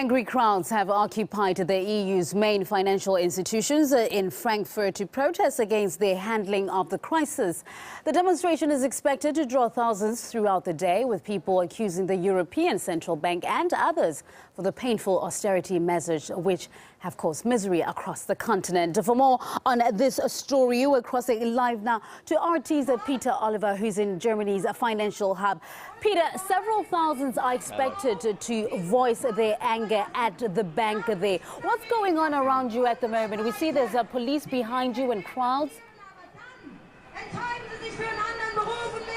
Angry crowds have occupied the EU's main financial institutions in Frankfurt to protest against their handling of the crisis. The demonstration is expected to draw thousands throughout the day, with people accusing the European Central Bank and others for the painful austerity measures which have caused misery across the continent. For more on this story, we're crossing live now to RT's Peter Oliver, who's in Germany's financial hub. Peter, several thousands are expected to voice their anger at the bank there. What's going on around you at the moment? We see there's a police behind you and crowds.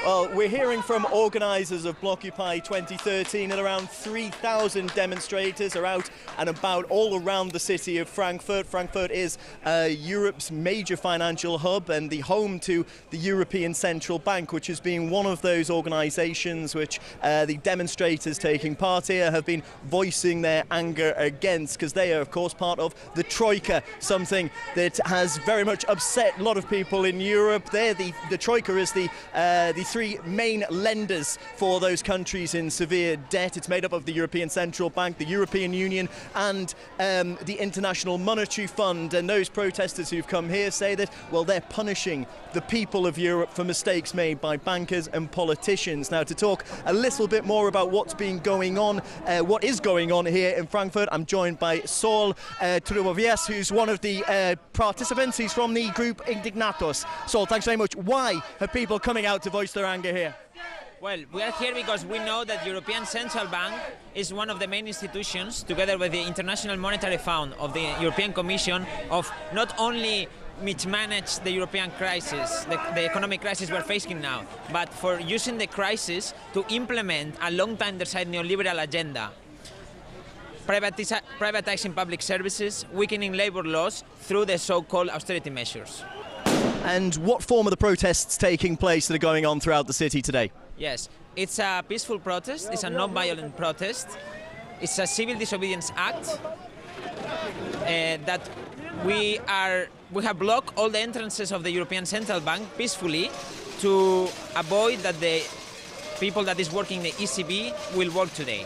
Well, we're hearing from organisers of Blockupy 2013 and around 3,000 demonstrators are out and about all around the city of Frankfurt. Frankfurt is Europe's major financial hub and the home to the European Central Bank, which has been one of those organisations which the demonstrators taking part here have been voicing their anger against, because they are, of course, part of the Troika, something that has very much upset a lot of people in Europe. The Troika is the three main lenders for those countries in severe debt. It's made up of the European Central Bank, the European Union and the International Monetary Fund. And those protesters who've come here say that, well, they're punishing the people of Europe for mistakes made by bankers and politicians. Now, to talk a little bit more about what's been going on, what is going on here in Frankfurt, I'm joined by Saul Trubovies, who's one of the participants. He's from the group Indignados. Saul, thanks very much. Why have people coming out to voice their anger here? Well, we are here because we know that the European Central Bank is one of the main institutions, together with the International Monetary Fund of the European Commission, of not only mismanage the European crisis, the economic crisis we're facing now, but for using the crisis to implement a long-time decided neoliberal agenda. Privatizing public services, weakening labor laws through the so-called austerity measures. And what form are the protests taking place that are going on throughout the city today? Yes, it's a peaceful protest, it's a non-violent protest, it's a civil disobedience act that we have blocked all the entrances of the European Central Bank peacefully to avoid that the people that is working in the ECB will work today.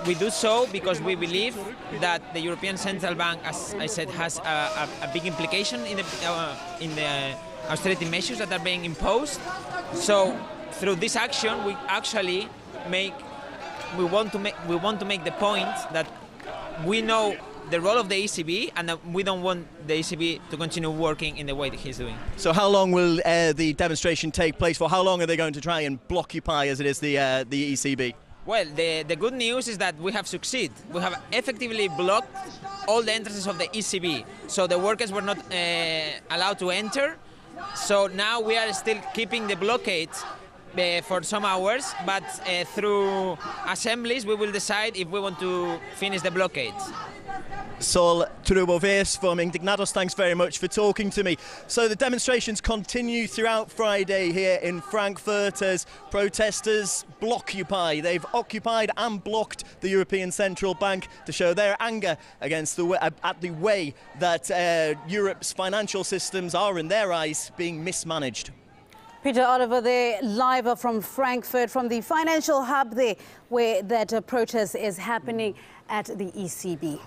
We do so because we believe that the European Central Bank, as I said, has a big implication in the austerity measures that are being imposed. So through this action, we actually want to make the point that we know the role of the ECB and that we don't want the ECB to continue working in the way that he's doing. So how long will the demonstration take place for? How long are they going to try and blockupy, as it is, the ECB? Well, the good news is that we have succeeded. We have effectively blocked all the entrances of the ECB. So the workers were not allowed to enter. So now we are still keeping the blockade for some hours, but through assemblies we will decide if we want to finish the blockade. Saul Trubovies from Indignados, thanks very much for talking to me. So the demonstrations continue throughout Friday here in Frankfurt as protesters blockupy. They've occupied and blocked the European Central Bank to show their anger against the way that Europe's financial systems are, in their eyes, being mismanaged. Peter Oliver there, live from Frankfurt, from the financial hub there, where that protest is happening at the ECB.